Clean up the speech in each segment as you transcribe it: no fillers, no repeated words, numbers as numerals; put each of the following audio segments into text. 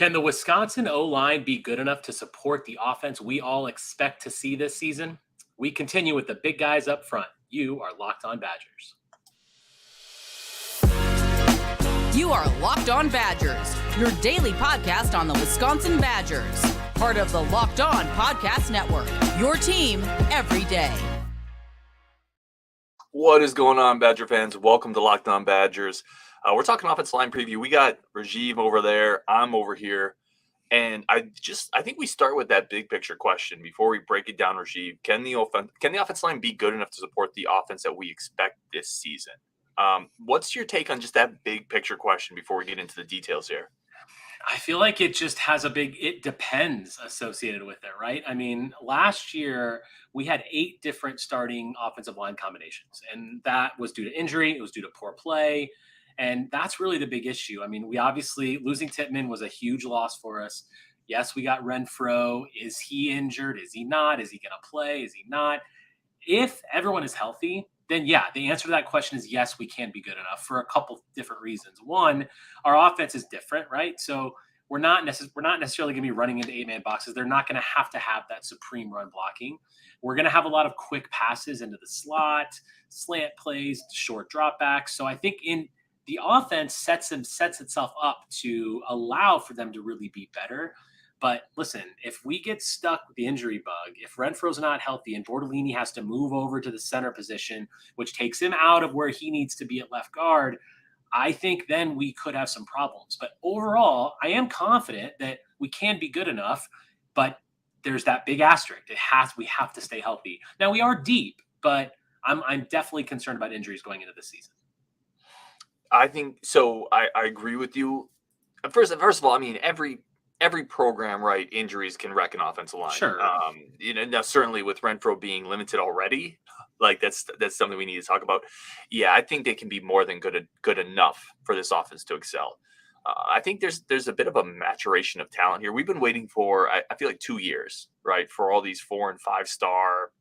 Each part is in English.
Can the Wisconsin O-line be good enough to support the offense we all expect to see this season? We continue with the big guys up front. You are Locked On Badgers. You are Locked On Badgers, your daily podcast on the Wisconsin Badgers. Part of the Locked On Podcast Network, your team every day. What is going on, Badger fans? Welcome to Locked On Badgers. We're talking offensive line preview. We got Rajiv over there. I'm over here. And I think we start with that big picture question before we break it down, Rajiv. Can the offensive line be good enough to support the offense that we expect this season? What's your take on just that big picture question before we get into the details here? I feel like it just has it depends associated with it, right? I mean, last year we had 8 different starting offensive line combinations, and that was due to injury. It was due to poor play. And that's really the big issue. I mean, we obviously losing Tippmann was a huge loss for us. Yes, we got Renfro. Is he injured? Is he not? Is he going to play? Is he not? If everyone is healthy, then yeah, the answer to that question is yes, we can be good enough for a couple different reasons. One, our offense is different, right? So we're not necessarily going to be running into 8-man boxes. They're not going to have that supreme run blocking. We're going to have a lot of quick passes into the slot, slant plays, short dropbacks. So I think the offense sets itself up to allow for them to really be better. But listen, if we get stuck with the injury bug, if Renfro's not healthy and Bortolini has to move over to the center position, which takes him out of where he needs to be at left guard, I think then we could have some problems. But overall, I am confident that we can be good enough, but there's that big asterisk. We have to stay healthy. Now we are deep, but I'm definitely concerned about injuries going into the season. I think so. I agree with you. First of all, I mean, every program, right? Injuries can wreck an offensive line. Sure. Now certainly with Renfro being limited already, like that's something we need to talk about. Yeah, I think they can be more than good enough for this offense to excel. I think there's a bit of a maturation of talent here. We've been waiting for I feel like 2 years, right, for all these 4- and 5-star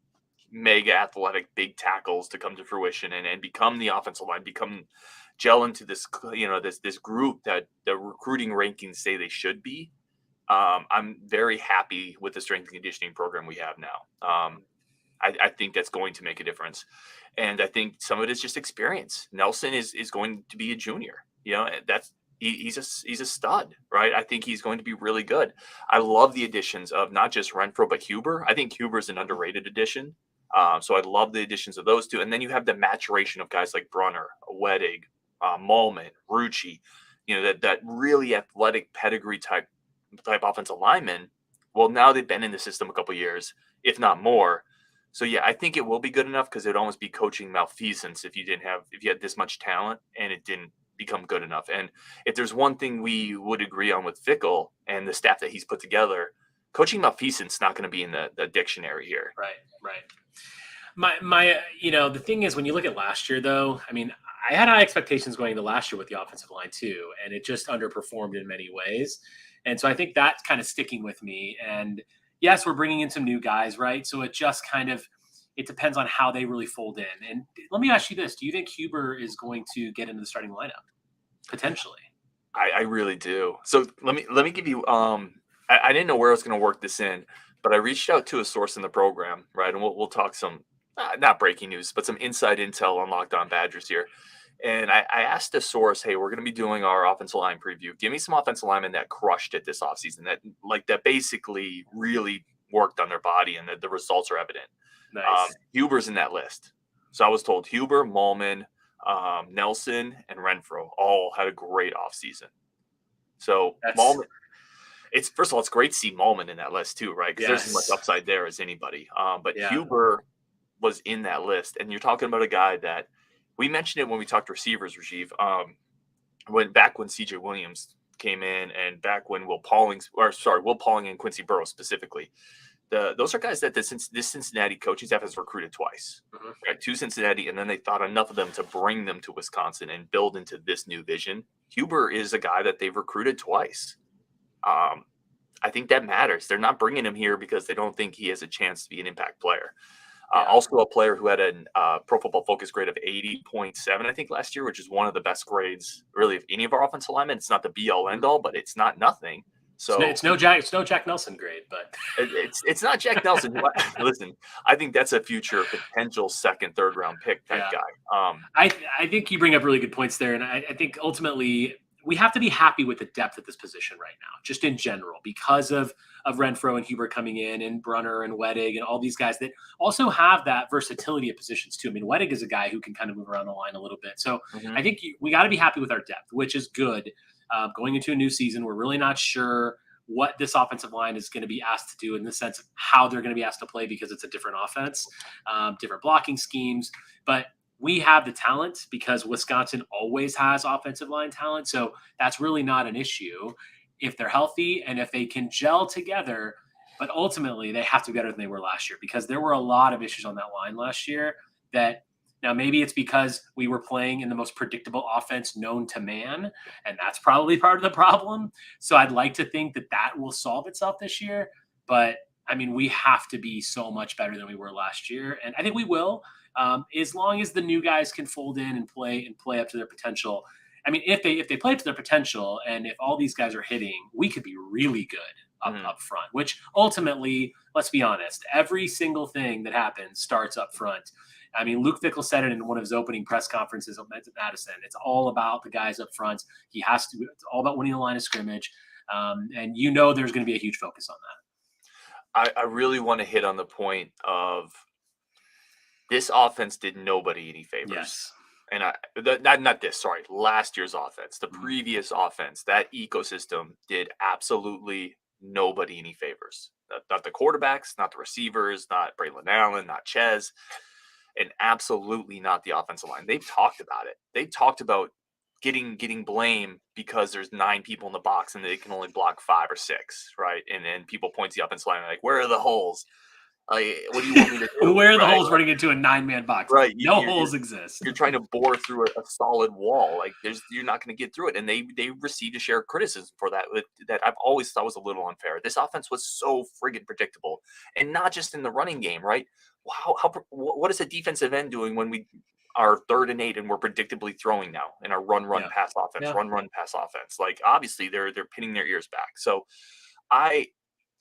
mega athletic big tackles to come to fruition and become the offensive line, gel into this, this group that the recruiting rankings say they should be. I'm very happy with the strength and conditioning program we have now. I think that's going to make a difference. And I think some of it is just experience. Nelson is going to be a junior. He's a stud, right? I think he's going to be really good. I love the additions of not just Renfro, but Huber. I think Huber is an underrated addition. So I love the additions of those two. And then you have the maturation of guys like Brunner, Wedig, Molman, Rucci, that really athletic pedigree type offensive lineman. Well, now they've been in the system a couple years, if not more. So yeah, I think it will be good enough because it'd almost be coaching malfeasance if you had this much talent and it didn't become good enough. And if there's one thing we would agree on with Fickell and the staff that he's put together, coaching malfeasance is not going to be in the dictionary here. Right. The thing is, when you look at last year, though, I mean, I had high expectations going into last year with the offensive line too, and it just underperformed in many ways. And so I think that's kind of sticking with me. And yes, we're bringing in some new guys, right? So it just it depends on how they really fold in. And let me ask you this. Do you think Huber is going to get into the starting lineup? Potentially. I really do. So let me give you, I didn't know where I was going to work this in, but I reached out to a source in the program, right? And we'll talk some, not breaking news, but some inside intel on Locked On Badgers here. And I asked the source, hey, we're going to be doing our offensive line preview. Give me some offensive linemen that crushed it this offseason, that basically really worked on their body and the results are evident. Nice. Huber's in that list. So I was told Huber, Molman, Nelson, and Renfro all had a great offseason. So Molman, first of all, it's great to see Molman in that list too, right? Because there's as much upside there as anybody. But Huber was in that list. And you're talking about a guy that we mentioned it when we talked receivers, Rajiv. When CJ Williams came in and back when Will Pauling and Quincy Burrows specifically, those are guys that this Cincinnati coaching staff has recruited twice, right, to Cincinnati, and then they thought enough of them to bring them to Wisconsin and build into this new vision. Huber is a guy that they've recruited twice. I think that matters. They're not bringing him here because they don't think he has a chance to be an impact player. Also a player who had a Pro Football Focus grade of 80.7, I think, last year, which is one of the best grades, really, of any of our offensive linemen. It's not the be-all, end-all, but it's not nothing. So It's no Jack Nelson grade, but it's not Jack Nelson. Listen, I think that's a future potential second, third round pick type yeah. guy. I think you bring up really good points there, and I think ultimately we have to be happy with the depth at this position right now, just in general, because of Renfro and Huber coming in, and Brunner and Wettig and all these guys that also have that versatility of positions too. I mean, Wettig is a guy who can kind of move around the line a little bit, so I think we got to be happy with our depth, which is good. Going into a new season, we're really not sure what this offensive line is going to be asked to do in the sense of how they're going to be asked to play, because it's a different offense, different blocking schemes, but we have the talent because Wisconsin always has offensive line talent. So that's really not an issue if they're healthy and if they can gel together. But ultimately, they have to be better than they were last year, because there were a lot of issues on that line last year that now maybe it's because we were playing in the most predictable offense known to man, and that's probably part of the problem. So I'd like to think that that will solve itself this year. But I mean, we have to be so much better than we were last year, and I think we will. As long as the new guys can fold in and play up to their potential. I mean, if they play up to their potential, and if all these guys are hitting, we could be really good up front. Which ultimately, let's be honest, every single thing that happens starts up front. I mean, Luke Fickell said it in one of his opening press conferences at Madison. It's all about the guys up front. It's all about winning the line of scrimmage, and there's going to be a huge focus on that. I really want to hit on the point of this offense did nobody any favors. Yes. And last year's offense, the previous offense, that ecosystem did absolutely nobody any favors. Not the quarterbacks, not the receivers, not Braylon Allen, not Ches, and absolutely not the offensive line. They've talked about it. They've talked about getting blame because there's 9 people in the box and they can only block 5 or 6, right? And then people point to the offensive line like, where are the holes? Like, what do you want me to do? Where are the holes running into a 9-man box? Right. No holes exist. You're trying to bore through a solid wall. Like you're not going to get through it. And they received a share of criticism for that I've always thought was a little unfair. This offense was so friggin' predictable, and not just in the running game, right? What is a defensive end doing when we are 3rd and 8 and we're predictably throwing now in our run pass offense, run pass offense? Like, obviously they're pinning their ears back. So I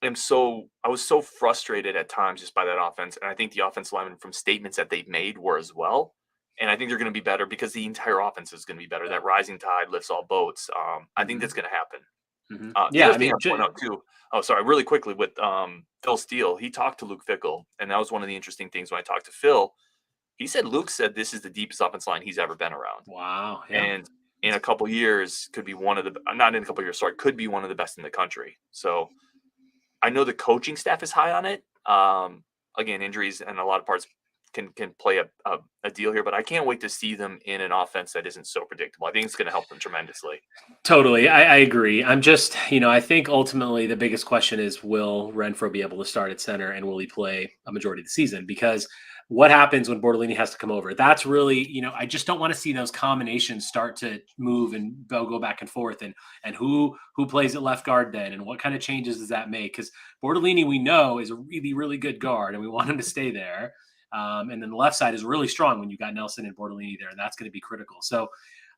was so frustrated at times just by that offense. And I think the offensive linemen, from statements that they've made, were as well. And I think they're going to be better because the entire offense is going to be better. That rising tide lifts all boats. I think that's going to happen. Really quickly with Phil Steele, he talked to Luke Fickell, and that was one of the interesting things when I talked to Phil. He said Luke said this is the deepest offensive line he's ever been around. Wow. Yeah. And in a couple years could be one of the best in the country. So I know the coaching staff is high on it. Again, injuries and a lot of parts can play a deal here, but I can't wait to see them in an offense that isn't so predictable. I think it's going to help them tremendously. Totally. I agree. I'm just, I think ultimately the biggest question is, will Renfro be able to start at center, and will he play a majority of the season? Because what happens when Bortolini has to come over? That's really, I just don't want to see those combinations start to move and go back and forth, and who plays at left guard then, and what kind of changes does that make? Because Bortolini, we know, is a really, really good guard, and we want him to stay there. And then the left side is really strong when you got Nelson and Bortolini there, and that's going to be critical. So,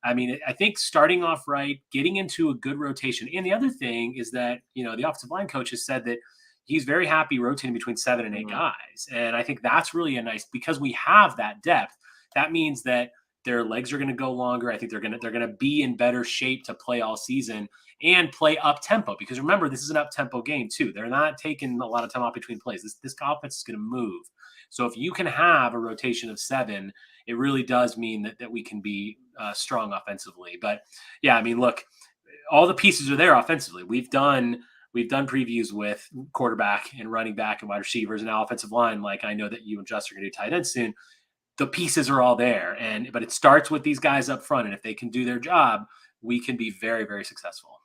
I mean, I think starting off right, getting into a good rotation. And the other thing is that, the offensive line coach has said that he's very happy rotating between 7 and 8 guys. And I think that's really because we have that depth. That means that their legs are going to go longer. I think they're going to be in better shape to play all season and play up tempo, because remember, this is an up tempo game too. They're not taking a lot of time off between plays. This offense is going to move. So if you can have a rotation of 7, it really does mean that we can be strong offensively. But yeah, I mean, look, all the pieces are there offensively. We've done previews with quarterback and running back and wide receivers and now offensive line. Like, I know that you and Justin are going to do tight end soon. The pieces are all there, but it starts with these guys up front. And if they can do their job, we can be very, very successful.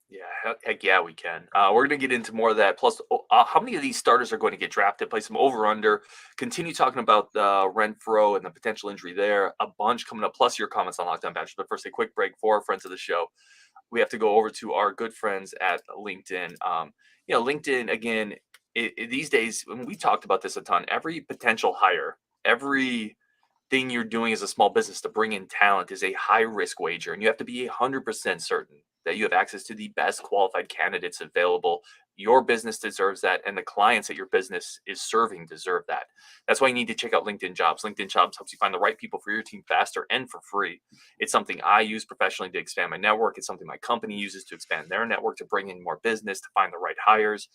Yeah, heck yeah, we can. We're going to get into more of that. Plus, how many of these starters are going to get drafted? Play some over/under. Continue talking about Renfro and the potential injury there. A bunch coming up. Plus, your comments on Locked On Badgers. But first, a quick break for our friends of the show. We have to go over to our good friends at LinkedIn. LinkedIn, again, these days, when we talked about this a ton, every potential hire, every thing you're doing as a small business to bring in talent is a high risk wager, and you have to be 100% certain that you have access to the best qualified candidates available. Your business deserves that, and the clients that your business is serving deserve that. That's why you need to check out LinkedIn Jobs. LinkedIn Jobs helps you find the right people for your team faster and for free. It's something I use professionally to expand my network. It's something my company uses to expand their network, to bring in more business, to find the right hires.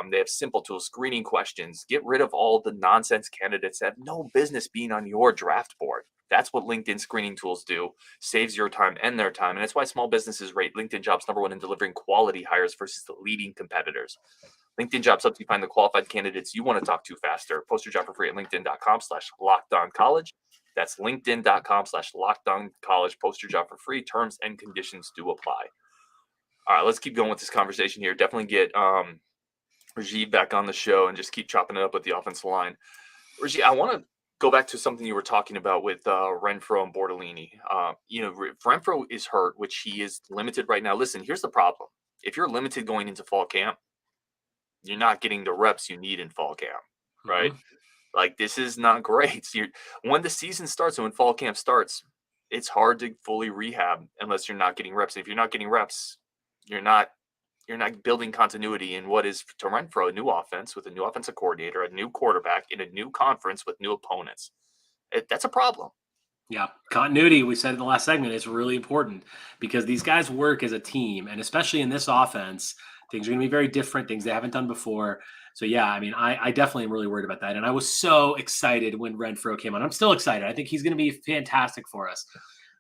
They have simple tools, screening questions. Get rid of all the nonsense candidates that have no business being on your draft board. That's what LinkedIn screening tools do. Saves your time and their time. And that's why small businesses rate LinkedIn Jobs #1 in delivering quality hires versus the leading competitors. LinkedIn Jobs helps you find the qualified candidates you want to talk to faster. Post your job for free at linkedin.com/lockedoncollege. That's linkedin.com/lockedoncollege. Post your job for free. Terms and conditions do apply. All right, let's keep going with this conversation here. Definitely get Rajiv back on the show and just keep chopping it up with the offensive line. Rajiv, I want to go back to something you were talking about with Renfro and Bortolini. Renfro is hurt, which he is limited right now. Listen, here's the problem. If you're limited going into fall camp, you're not getting the reps you need in fall camp, right? Like, this is not great. So when the season starts and when fall camp starts, it's hard to fully rehab unless you're not getting reps. If you're not getting reps, you're not building continuity in what is, to Renfro, a new offense with a new offensive coordinator, a new quarterback in a new conference with new opponents. That's a problem. Yeah, continuity, we said in the last segment, is really important because these guys work as a team, and especially in this offense, things are going to be very different, things they haven't done before. So, yeah, I mean, I definitely am really worried about that. And I was so excited when Renfro came on. I'm still excited. I think he's going to be fantastic for us.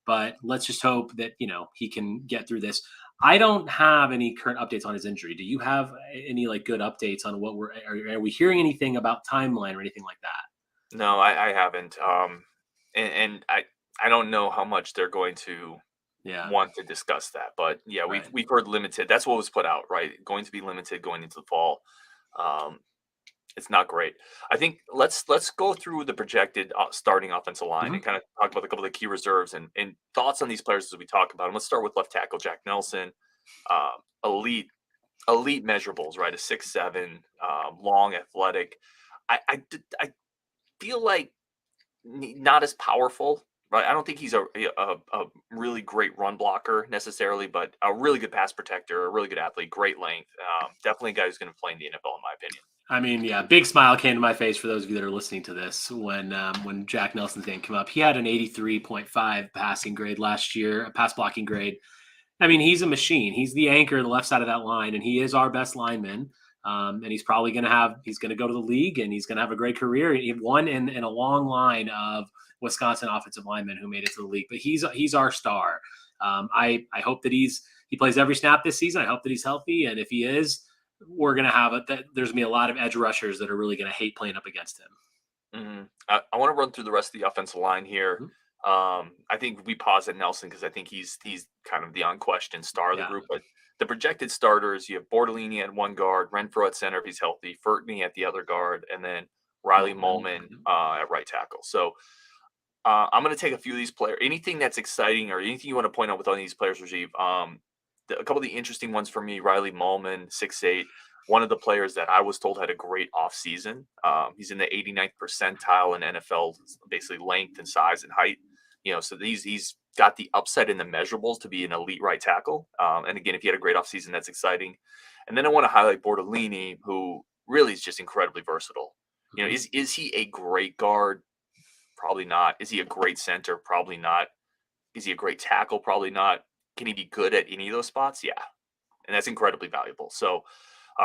But let's just hope that, he can get through this. I don't have any current updates on his injury. Do you have any good updates on what are we hearing anything about timeline or anything like that? No, I haven't. And I don't know how much they're going to want to discuss that. But yeah, we've heard limited. That's what was put out, right? Going to be limited going into the fall. It's not great. I think let's go through the projected starting offensive line and kind of talk about a couple of the key reserves and thoughts on these players as we talk about them. Let's start with left tackle Jack Nelson. Elite measurables, right? A 6'7", long, athletic. I feel like not as powerful, right? I don't think he's a really great run blocker necessarily, but a really good pass protector, a really good athlete, great length. Definitely a guy who's going to play in the NFL, in my opinion. I mean, yeah, big smile came to my face for those of you that are listening to this when Jack Nelson's name came up. He had an 83.5 passing grade last year, a pass blocking grade. I mean, he's a machine. He's the anchor on the left side of that line, and he is our best lineman. And he's probably going to go to the league, and he's going to have a great career. He won in a long line of Wisconsin offensive linemen who made it to the league, but he's our star. I hope that he plays every snap this season. I hope that he's healthy, and if he is, we're going to have there's going to be a lot of edge rushers that are really going to hate playing up against him. I want to run through the rest of the offensive line here. I think we pause at Nelson because I think he's kind of the unquestioned star of the group. But the projected starters, you have Bortolini at one guard, Renfro at center if he's healthy, Furtney at the other guard, and then Riley Molman at right tackle. So I'm going to take a few of these players. Anything that's exciting or anything you want to point out with all these players, Rajiv? A couple of the interesting ones for me, Riley Molman, 6'8", one of the players that I was told had a great offseason. He's in the 89th percentile in NFL, basically length and size and height. So he's got the upside in the measurables to be an elite right tackle. And again, if he had a great offseason, that's exciting. And then I want to highlight Bortolini, who really is just incredibly versatile. Is he a great guard? Probably not. Is he a great center? Probably not. Is he a great tackle? Probably not. Can he be good at any of those spots? Yeah. And that's incredibly valuable. So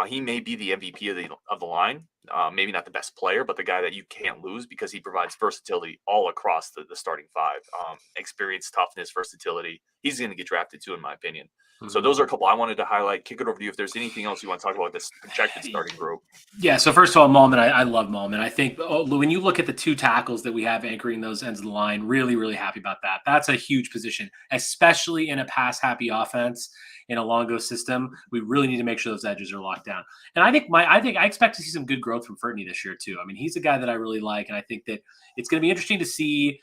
he may be the MVP of the line. Maybe not the best player, but the guy that you can't lose because he provides versatility all across the starting five. Experience, toughness, versatility. He's going to get drafted too, in my opinion. So those are a couple I wanted to highlight. Kick it over to you if there's anything else you want to talk about this projected starting group. Yeah, so first of all, Molman, I love Molman. I think when you look at the two tackles that we have anchoring those ends of the line, really, really happy about that. That's a huge position, especially in a pass-happy offense in a Longo system. We really need to make sure those edges are locked down. And I expect to see some good growth from Furtney this year too. I mean, he's a guy that I really like, and I think that it's going to be interesting to see,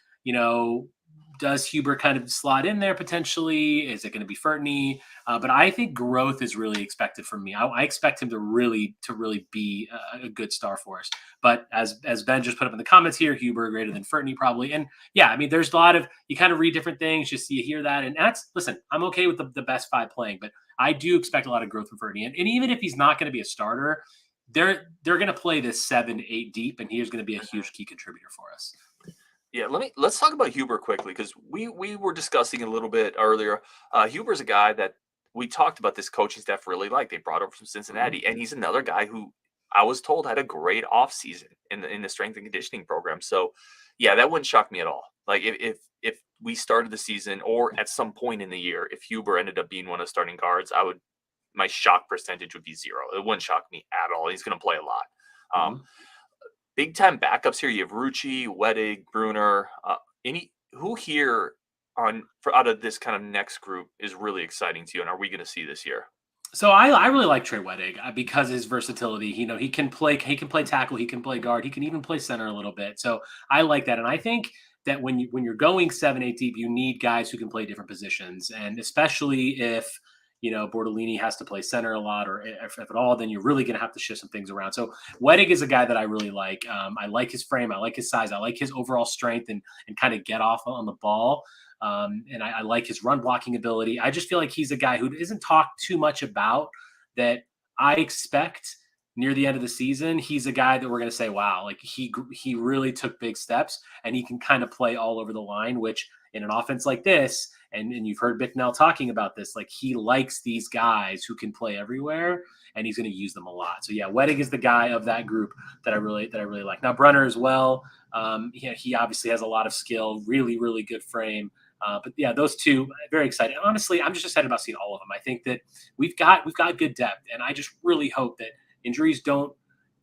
does Huber kind of slot in there potentially? Is it going to be Fertney? But I think growth is really expected from me. I expect him to really be a good star for us. But as Ben just put up in the comments here, Huber greater than Fertney probably. And yeah, I mean, there's a lot of, you kind of read different things, you hear that. And listen, I'm okay with the best 5 playing, but I do expect a lot of growth from Fertney. And even if he's not going to be a starter, they're going to play this 7-8 deep, and he is going to be a huge key contributor for us. Yeah, let's talk about Huber quickly, because we were discussing a little bit earlier. Huber's a guy that we talked about this coaching staff really like. They brought over from Cincinnati, and he's another guy who I was told had a great offseason in the strength and conditioning program. So yeah, that wouldn't shock me at all. Like if we started the season, or at some point in the year, if Huber ended up being one of the starting guards, my shock percentage would be 0. It wouldn't shock me at all. He's going to play a lot. Big time backups here. You have Rucci, Wettig, Bruner. Who here out of this kind of next group is really exciting to you, and are we going to see this year? So I really like Trey Wettig because of his versatility. He can play tackle, he can play guard, he can even play center a little bit. So I like that, and I think that when you're going 7-8 deep, you need guys who can play different positions, and especially if Bortolini has to play center a lot, or if at all, then you're really going to have to shift some things around. So Wettig is a guy that I really like. I like his frame. I like his size. I like his overall strength and kind of get off on the ball. And I like his run blocking ability. I just feel like he's a guy who isn't talked too much about, that I expect near the end of the season, he's a guy that we're going to say, wow, like he really took big steps, and he can kind of play all over the line, which in an offense like this, and you've heard Bicknell talking about this, like he likes these guys who can play everywhere, and he's going to use them a lot. So yeah, Wettig is the guy of that group that I really like. Now Brunner as well. He obviously has a lot of skill, really, really good frame. But yeah, those two, very excited. Honestly, I'm just excited about seeing all of them. I think that we've got good depth, and I just really hope that injuries don't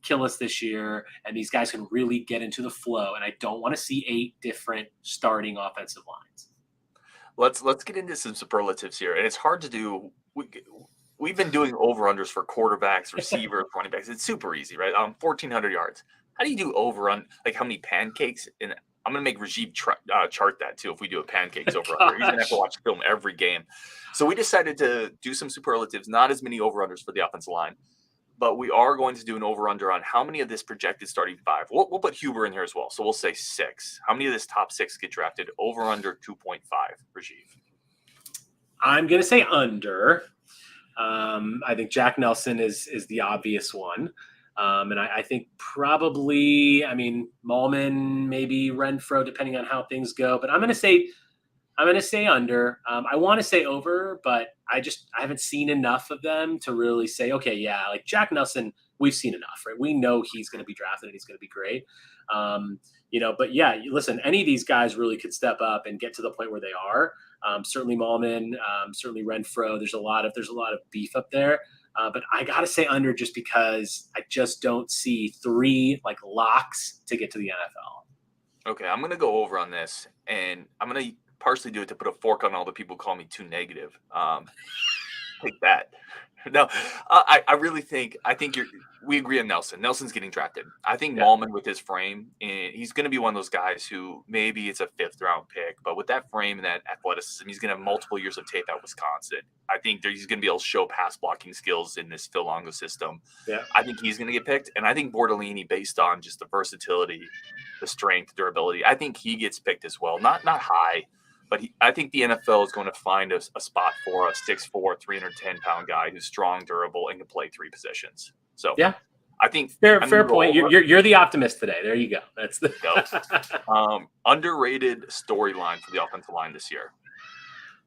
kill us this year, and these guys can really get into the flow. And I don't want to see 8 different starting offensive lines. Let's get into some superlatives here, and it's hard to do. We've been doing over-unders for quarterbacks, receivers, running backs. It's super easy, right? 1,400 yards. How do you do over-under? Like, how many pancakes? And I'm going to make Rajiv chart that, too, if we do a pancakes over-under. He's going to have to watch film every game. So we decided to do some superlatives, not as many over-unders for the offensive line, but we are going to do an over-under on how many of this projected starting 5. We'll put Huber in here as well, so we'll say 6. How many of this top 6 get drafted? Over-under 2.5, Rajiv. I'm going to say under. I think Jack Nelson is the obvious one. And I think probably, Malman, maybe Renfro, depending on how things go. But I'm going to say under. I want to say over, but I haven't seen enough of them to really say, okay, yeah, like Jack Nelson, we've seen enough, right? We know he's going to be drafted and he's going to be great. But yeah, listen, any of these guys really could step up and get to the point where they are. Certainly Malman, certainly Renfro. There's a lot of beef up there. But I got to say under, just because I just don't see 3 like locks to get to the NFL. Okay, I'm going to go over on this, and I'm going to partially do it to put a fork on all the people who call me too negative. Take that. No, I really think we agree on Nelson. Nelson's getting drafted. I think Malman, with his frame, and he's going to be one of those guys who maybe it's a 5th round pick, but with that frame and that athleticism, he's going to have multiple years of tape at Wisconsin. I think he's going to be able to show pass blocking skills in this Phil Longo system. Yeah. I think he's going to get picked, and I think Bortolini, based on just the versatility, the strength, durability, I think he gets picked as well. Not high, but I think the NFL is going to find a spot for a 6'4", 310-pound guy who's strong, durable, and can play 3 positions. So yeah, I think fair point. You're the optimist today. There you go. That's the underrated storyline for the offensive line this year.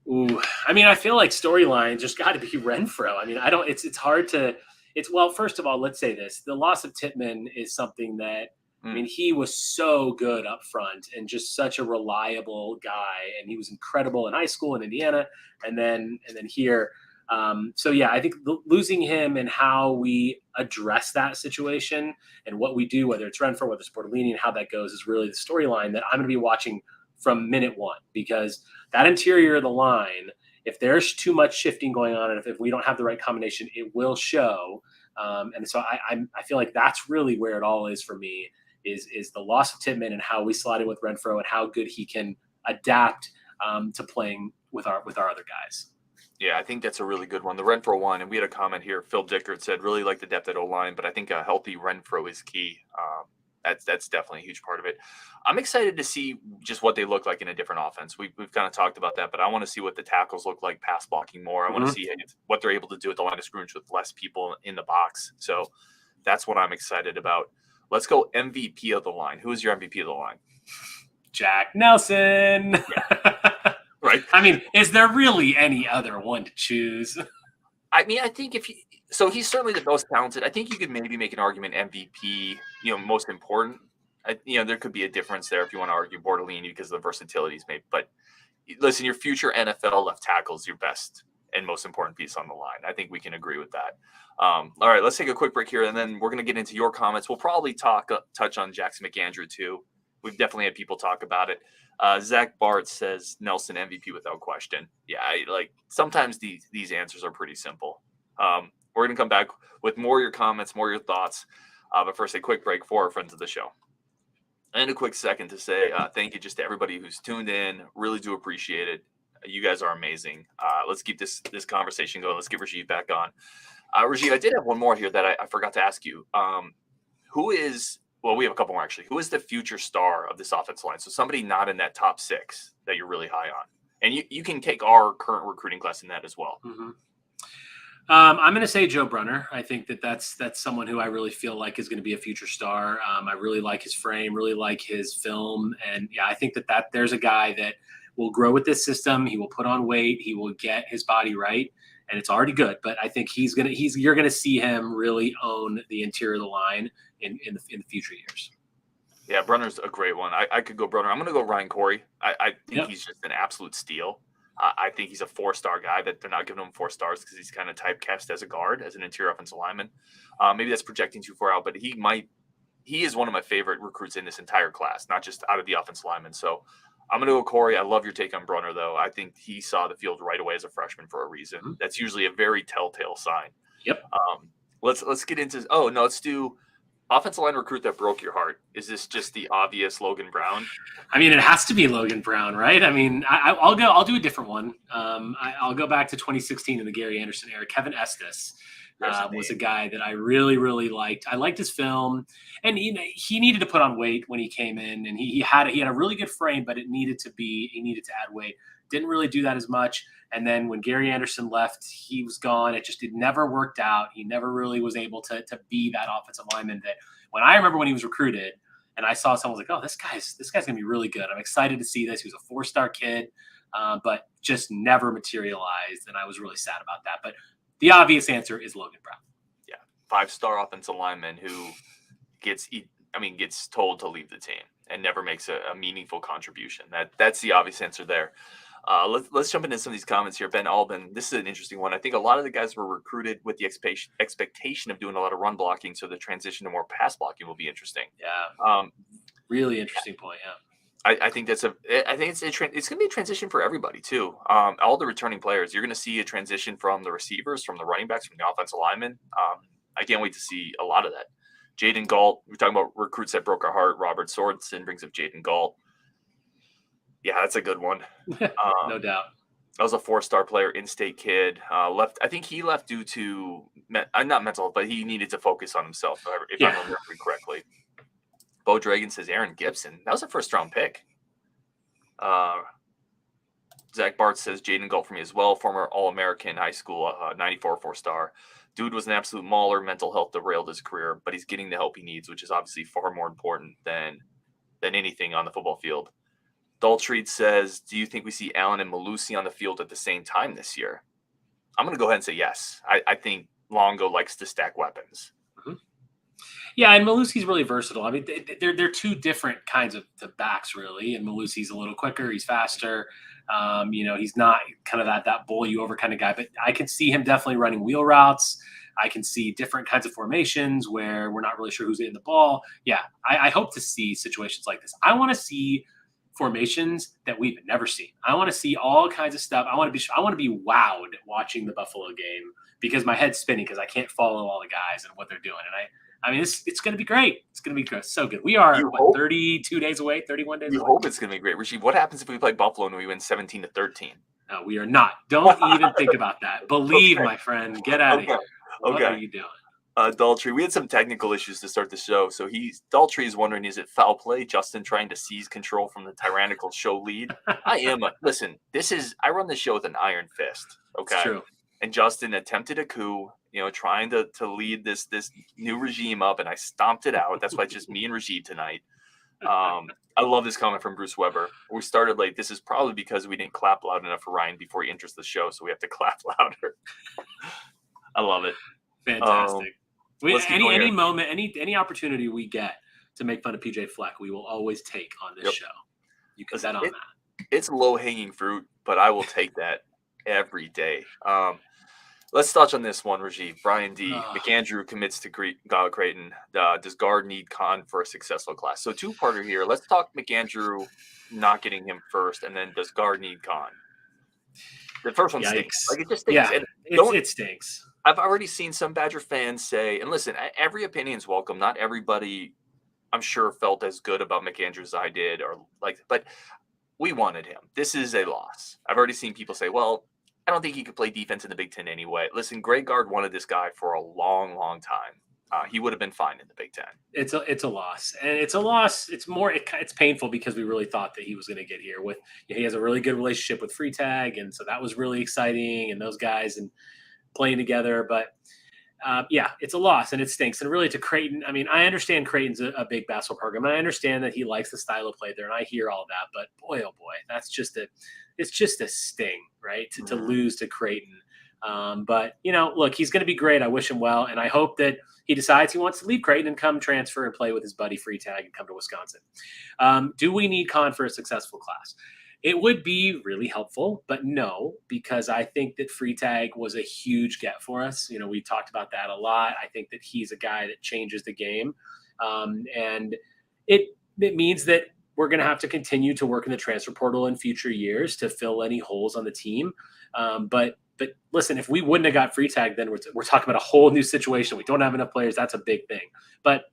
Ooh, I feel like storyline just got to be Renfro. It's hard to. Well, first of all, let's say this: the loss of Tippmann is something that. He was so good up front and just such a reliable guy, and he was incredible in high school in Indiana, and then here. So yeah, I think losing him and how we address that situation and what we do, whether it's Renfro, whether it's Bortolini, and how that goes, is really the storyline that I'm going to be watching from minute 1, because that interior of the line, if there's too much shifting going on, and if we don't have the right combination, it will show. And so I feel like that's really where it all is for me. Is the loss of Tippmann and how we slot in with Renfro and how good he can adapt to playing with our other guys. Yeah, I think that's a really good one. The Renfro one, and we had a comment here. Phil Dickert said, really like the depth at O-line, but I think a healthy Renfro is key. That's definitely a huge part of it. I'm excited to see just what they look like in a different offense. We've kind of talked about that, but I want to see what the tackles look like pass blocking more. I want to see what they're able to do at the line of scrimmage with less people in the box. So that's what I'm excited about. Let's go MVP of the line. Who is your MVP of the line? Jack Nelson. Yeah. Right. I mean, is there really any other one to choose? I mean, I think so he's certainly the most talented. I think you could maybe make an argument MVP, most important. There could be a difference there if you want to argue Bortolini because of the versatility he's made. But listen, your future NFL left tackle is your best and most important piece on the line. I think we can agree with that. All right, let's take a quick break here, and then we're going to get into your comments. We'll probably touch on Jackson McAndrew too. We've definitely had people talk about it. Zach Bart says Nelson MVP without question. Yeah, sometimes these answers are pretty simple. We're going to come back with more of your comments, more of your thoughts. But first, a quick break for our friends of the show. And a quick second to say thank you just to everybody who's tuned in. Really do appreciate it. You guys are amazing. Let's keep this conversation going. Let's get Rajiv back on. Rajiv, I did have one more here that I forgot to ask you. We have a couple more actually. Who is the future star of this offensive line? So somebody not in that top 6 that you're really high on. And you can take our current recruiting class in that as well. Mm-hmm. I'm going to say Joe Brunner. I think that's someone who I really feel like is going to be a future star. I really like his frame, really like his film. And yeah, I think that there's a guy that will grow with this system. He will put on weight. He will get his body right. And it's already good, but I think you're going to see him really own the interior of the line in the future years. Yeah, Brunner's a great one. I could go Brunner. I'm going to go Ryan Corey. I think he's just an absolute steal. I think he's a 4-star guy that they're not giving him 4 stars because he's kind of typecast as a guard, as an interior offensive lineman. Maybe that's projecting too far out, but he is one of my favorite recruits in this entire class, not just out of the offensive linemen. So I'm going to go Corey. I love your take on Brunner, though. I think he saw the field right away as a freshman for a reason. Mm-hmm. That's usually a very telltale sign. Yep. Let's get into – let's do offensive line recruit that broke your heart. Is this just the obvious Logan Brown? I mean, it has to be Logan Brown, right? I mean, I'll do a different one. I'll go back to 2016 in the Gary Anderson era. Kevin Estes was a guy that I really, really liked. I liked his film, and he needed to put on weight when he came in, and he had a really good frame, but he needed to add weight. Didn't really do that as much. And then when Gary Anderson left, he was gone. It never worked out. He never really was able to be that offensive lineman that I remember when he was recruited and I saw someone was like, oh, this guy's going to be really good. I'm excited to see this. He was a 4-star kid, but just never materialized. And I was really sad about that. But the obvious answer is Logan Brown. Yeah. 5-star offensive lineman who gets told to leave the team and never makes a meaningful contribution. That's the obvious answer there. Let's jump into some of these comments here. Ben Albin, this is an interesting one. I think a lot of the guys were recruited with the expectation of doing a lot of run blocking, so the transition to more pass blocking will be interesting. Yeah. Really interesting point. Yeah. I think it's going to be a transition for everybody too. All the returning players, you're going to see a transition from the receivers, from the running backs, from the offensive linemen. I can't wait to see a lot of that. Jaden Galt, we're talking about recruits that broke our heart. Robert Sorensen brings up Jaden Galt. Yeah, that's a good one. No doubt. That was a 4-star player, in-state kid. Left. I think he left due to not mental, but he needed to focus on himself. If I remember correctly. Bo Dragon says Aaron Gibson. That was a 1st-round pick. Zach Bart says Jaden Galt for me as well. Former All-American high school, 94 4-star. Dude was an absolute mauler. Mental health derailed his career, but he's getting the help he needs, which is obviously far more important than anything on the football field. Daltreed says, do you think we see Allen and Malusi on the field at the same time this year? I'm going to go ahead and say yes. I think Longo likes to stack weapons. Mm-hmm. Yeah, and Malusi's really versatile. I mean, they're 2 different kinds of backs, really. And Malusi's a little quicker. He's faster. He's not kind of that bowl you over kind of guy. But I can see him definitely running wheel routes. I can see different kinds of formations where we're not really sure who's in the ball. Yeah, I hope to see situations like this. I want to see formations that we've never seen. I want to see all kinds of stuff. I want to be wowed watching the Buffalo game because my head's spinning because I can't follow all the guys and what they're doing. And I mean, it's going to be great. It's going to be so good. We are, You hope 32 days away, 31 days you away? hope it's going to be great. Rajiv, what happens if we play Buffalo and we win 17-13? No, we are not. Don't even think about that. Believe, Okay. my friend. Get out of Okay. here. What Okay. are you doing? Daltrey, we had some technical issues to start the show. So Daltrey is wondering, is it foul play? Justin trying to seize control from the tyrannical show lead. Listen, I run the show with an iron fist. Okay. It's true. And Justin attempted a coup, trying to lead this new regime up, and I stomped it out. That's why it's just me and Rajiv tonight. I love this comment from Bruce Weber. We started late. This is probably because we didn't clap loud enough for Ryan before he enters the show, so we have to clap louder. I love it. Fantastic. Any here. moment, any opportunity we get to make fun of PJ Fleck, we will always take on this show. You can bet on that. It's low-hanging fruit, but I will take that every day. Let's touch on this one, Rajiv. Brian D. McAndrew commits to Creighton. Does guard need Con for a successful class? So two-parter here. Let's talk McAndrew not getting him first, and then does guard need Con? The first one stinks. Like, it just stinks. Yeah, it stinks. I've already seen some Badger fans say, and listen, every opinion is welcome. Not everybody, I'm sure, felt as good about McAndrew as I did, but we wanted him. This is a loss. I've already seen people say, well, I don't think he could play defense in the Big Ten anyway. Listen, Greg Gard wanted this guy for a long, long time. He would have been fine in the Big Ten. It's a loss, and it's a loss. It's painful because we really thought that he was going to get here. He has a really good relationship with Freitag, and so that was really exciting. And those guys and playing together, but it's a loss and it stinks. And really, to Creighton, I mean, I understand Creighton's a big basketball program, and I understand that he likes the style of play there, and I hear all that. But boy, oh boy, it's just a sting, right? To lose to Creighton. But look, he's going to be great. I wish him well, and I hope that he decides he wants to leave Creighton and come transfer and play with his buddy Freitag and come to Wisconsin. Do we need Con for a successful class? It would be really helpful, but no, because I think that Freitag was a huge get for us. We talked about that a lot. I think that he's a guy that changes the game. And it means that we're going to have to continue to work in the transfer portal in future years to fill any holes on the team. But listen, if we wouldn't have got Freitag, then we're talking about a whole new situation. We don't have enough players. That's a big thing. But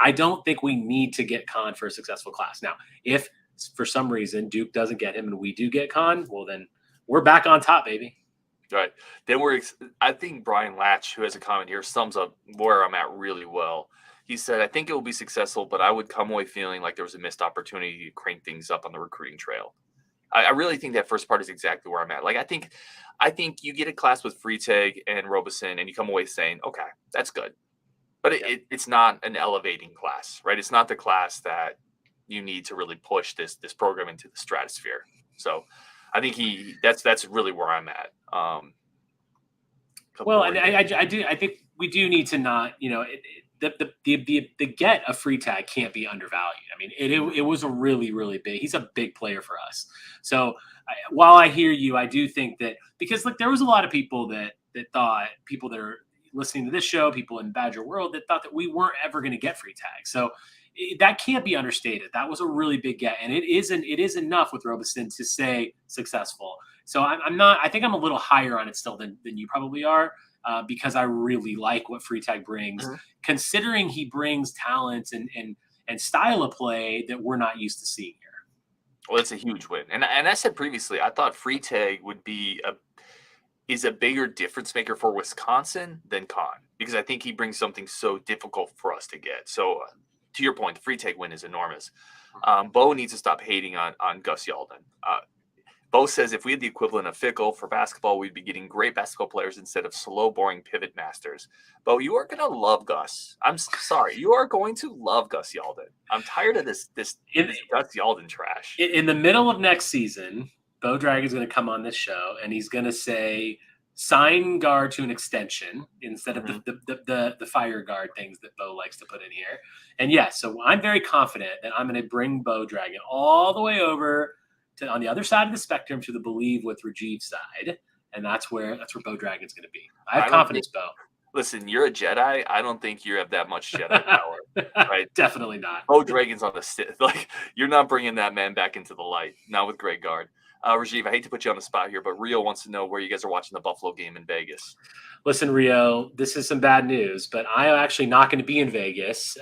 I don't think we need to get Con for a successful class. Now, if for some reason Duke doesn't get him and we do get Con, well, then we're back on top, baby. Right. Then I think Brian Latch, who has a comment here, sums up where I'm at really well. He said, I think it will be successful, but I would come away feeling like there was a missed opportunity to crank things up on the recruiting trail. I really think that first part is exactly where I'm at. Like, I think you get a class with Freitag and Robeson and you come away saying, okay, that's good. But it's not an elevating class, right? It's not the class that you need to really push this program into the stratosphere. So I think that's really where I'm at. Well, and I think we do need to not, the get of Freitag can't be undervalued. I mean, it was a really, really big. He's a big player for us. So while I hear you, I do think that because look, there was a lot of people that thought, people that are listening to this show, people in Badger world that thought that we weren't ever going to get Freitag. So that can't be understated. That was a really big get, and it is enough with Robeson to say successful. So I think I'm a little higher on it still than you probably are, because I really like what Freitag brings, considering he brings talent and style of play that we're not used to seeing here. Well, it's a huge win, and I said previously, I thought Freitag would be is a bigger difference maker for Wisconsin than Con, because I think he brings something so difficult for us to get. So to your point, the Freitag win is enormous. Bo needs to stop hating on Gus Yalden. Bo says if we had the equivalent of Fickell for basketball, we'd be getting great basketball players instead of slow, boring pivot masters. Bo, you are going to love Gus. I'm sorry. You are going to love Gus Yalden. I'm tired of this Gus Yalden trash. In the middle of next season, Bo Dragon's going to come on this show, and he's going to say, sign guard to an extension instead of the fire guard things that Bo likes to put in here. And yes, so I'm very confident that I'm going to bring Bo Dragon all the way over to on the other side of the spectrum to the Believe with Rajiv side. And that's where Bo Dragon's going to be. I have confidence, Bo. Listen, you're a Jedi. I don't think you have that much Jedi power, right? Definitely not. Bo Dragon's on the Sith. Like, you're not bringing that man back into the light. Not with Greg Gard. Rajiv, I hate to put you on the spot here, but Rio wants to know where you guys are watching the Buffalo game in Vegas. Listen, Rio, this is some bad news, but I am actually not going to be in Vegas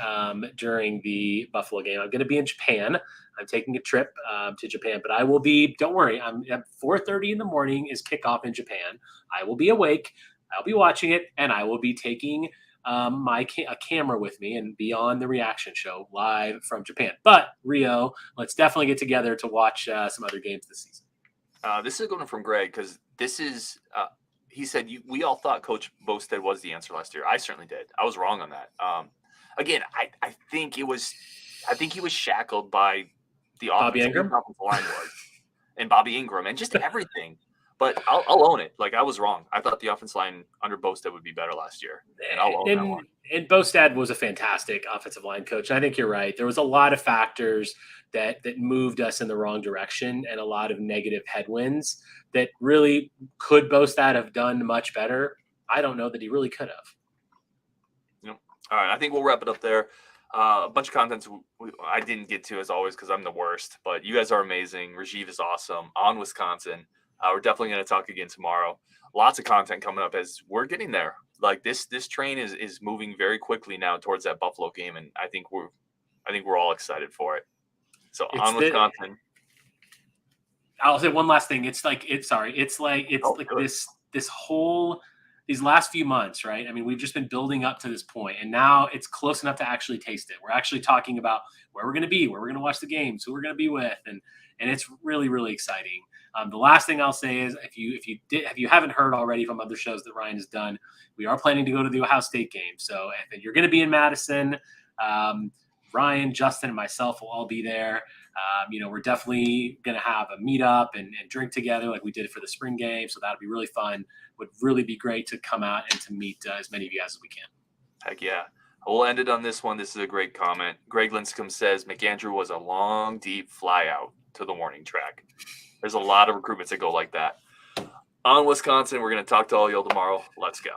during the Buffalo game. I'm going to be in Japan. I'm taking a trip to Japan, but I will be. Don't worry. I'm at 4:30 in the morning is kickoff in Japan. I will be awake. I'll be watching it, and I will be taking a camera with me and be on the reaction show live from Japan. But Rio, let's definitely get together to watch some other games this season. This is going from Greg because this is. He said we all thought Coach Bostad was the answer last year. I certainly did. I was wrong on that. Again, I think he was shackled by the Bobby Ingram offensive line was, and Bobby Ingram and just everything. But I'll own it. Like I was wrong. I thought the offensive line under Bostad would be better last year, and I'll own that one. And Bostad was a fantastic offensive line coach. I think you're right. There was a lot of factors that moved us in the wrong direction and a lot of negative headwinds that really could Bostad have done much better. I don't know that he really could have. Yep. All right. I think we'll wrap it up there. A bunch of content I didn't get to as always because I'm the worst, but you guys are amazing. Rajiv is awesome. On Wisconsin. We're definitely going to talk again tomorrow. Lots of content coming up as we're getting there. Like this train is moving very quickly now towards that Buffalo game, and I think we're all excited for it. So on Wisconsin. I'll say one last thing. These last few months, right? I mean, we've just been building up to this point, and now it's close enough to actually taste it. We're actually talking about where we're going to be, where we're going to watch the games, who we're going to be with, and it's really, really exciting. The last thing I'll say is if you haven't heard already from other shows that Ryan has done, we are planning to go to the Ohio State game. So if you're going to be in Madison, Ryan, Justin, and myself will all be there. We're definitely going to have a meetup and drink together like we did for the spring game. So that'll be really fun. Would really be great to come out and to meet as many of you guys as we can. Heck yeah. We'll end it on this one. This is a great comment. Greg Linscomb says McAndrew was a long, deep fly out to the warning track. There's a lot of recruitments that go like that. On Wisconsin, we're going to talk to all y'all tomorrow. Let's go.